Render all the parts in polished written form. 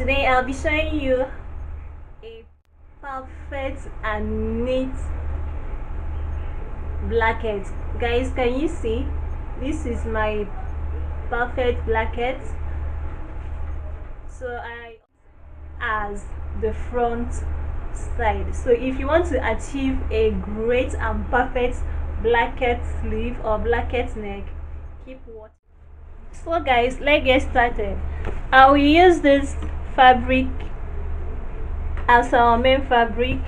Today I'll be showing you a perfect and neat blanket. Guys, can you see? This is my perfect blanket. So I as the front side. So if you want to achieve a great and perfect blanket sleeve or blanket neck, keep watching. So guys, let's get started. I will use this fabric as our main fabric,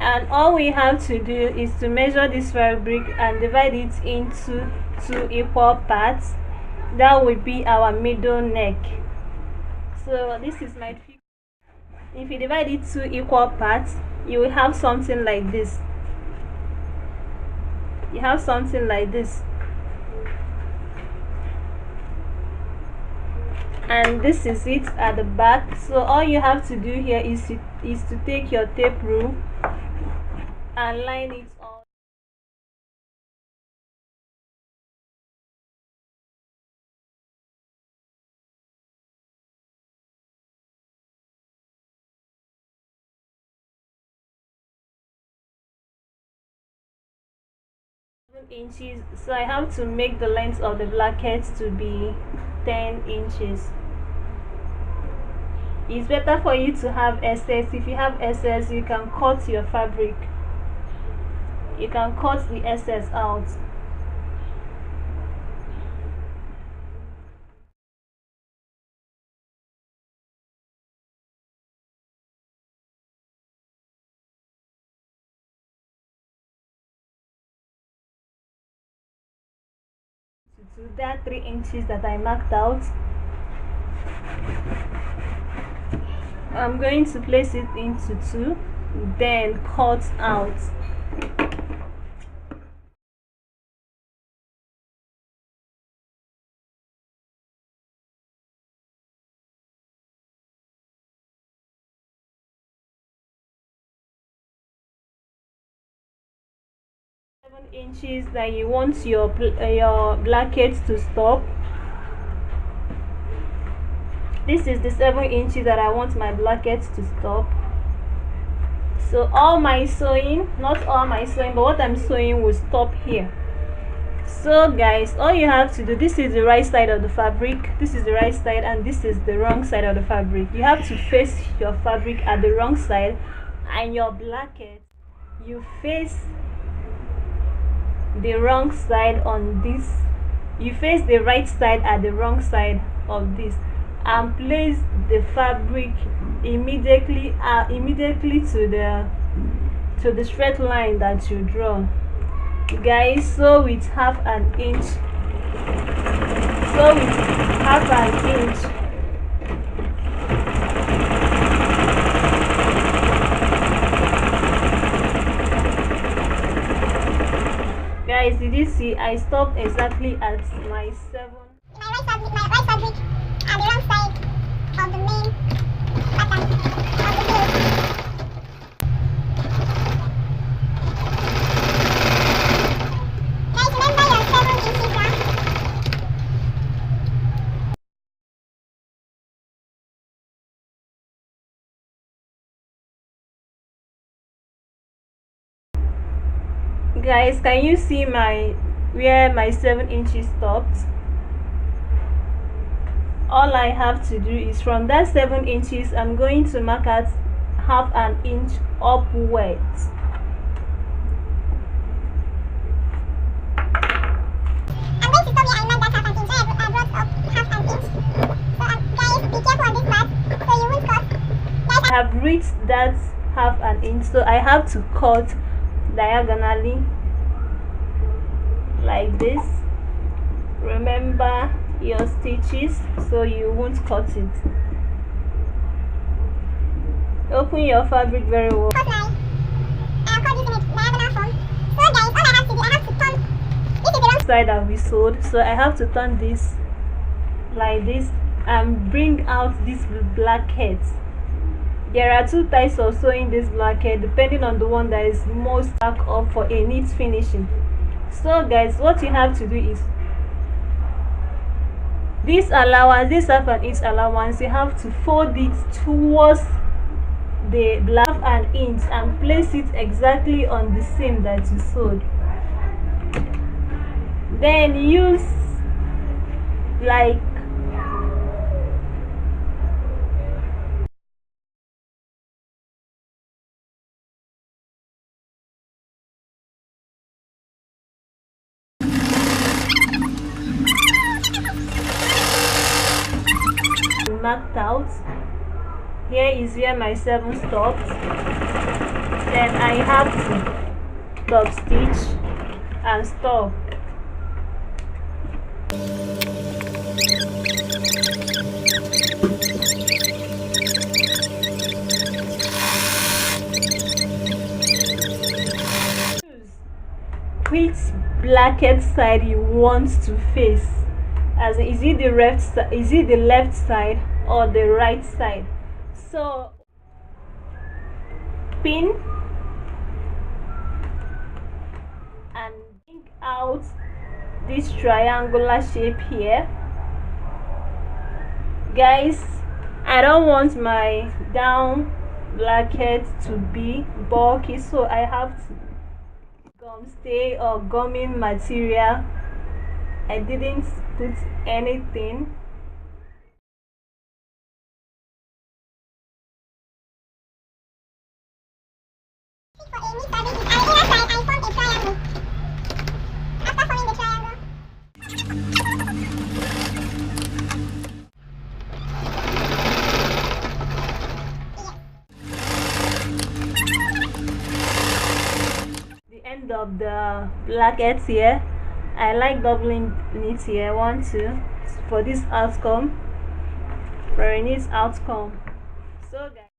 and all we have to do is to measure this fabric and divide it into two equal parts. That would be our middle neck. So this is my figure. If you divide it two equal parts, you will have something like this. You have something like this, and this is it at the back. So all you have to do here is to take your tape rule and line it on. Inches, so I have to make the length of the blanket to be 10 inches. It's better for you to have excess. If you have excess, you can cut your fabric. You can cut the excess out. To that 3 inches that I marked out, I'm going to place it into 2, then cut out. Inches that you want your blanket to stop. This is the 7 inches that I want my blanket to stop. So all my sewing, not all my sewing, but what I'm sewing will stop here. So guys, all you have to do, this is the right side of the fabric, this is the right side, and this is the wrong side of the fabric. You have to face your fabric at the wrong side, and your blanket, you face the wrong side on this. You face the right side at the wrong side of this, and place the fabric immediately to the straight line that you draw. Guys, sew with half an inch. Sew with half an inch. Guys, did you see? I stopped exactly at my 7. My right fabric at the wrong side of the main pattern of the base. Guys, remember your 7 inches now. Guys, can you see where my 7 inches stopped? All I have to do is from that 7 inches, I'm going to mark out half an inch upwards. I'm going to stop here and mark that half an inch. So I brought up half an inch. So guys, be careful on this part so you won't cut. Guys, I have reached that half an inch, so I have to cut diagonally like this. Remember your stitches so you won't cut it. Open your fabric very well. cut line. I'll cut this in a diagonal form. So guys, all I have to do, I have to turn. This is the wrong Side that we sewed, so I have to turn this like this and bring out this blanket. There are 2 types of sewing this blanket depending on the one that is most back up for a neat finishing. So guys, what you have to do is this allowance, this half an inch allowance, you have to fold it towards the black half an inch and place it exactly on the seam that you sewed. Then use like marked out. Here is where my 7 stopped. Then I have to top stitch and stop. Which placket side you want to face, as in, is it the left side or the right side? So pin and bring out this triangular shape here. Guys, I don't want my down blanket to be bulky, so I have to gum stay or gumming material. I didn't put anything. For a neat fabric, I formed a triangle. After forming the triangle, The end of the blankets here, I like doubling it here, 1 2 for this outcome, for a neat outcome. So guys,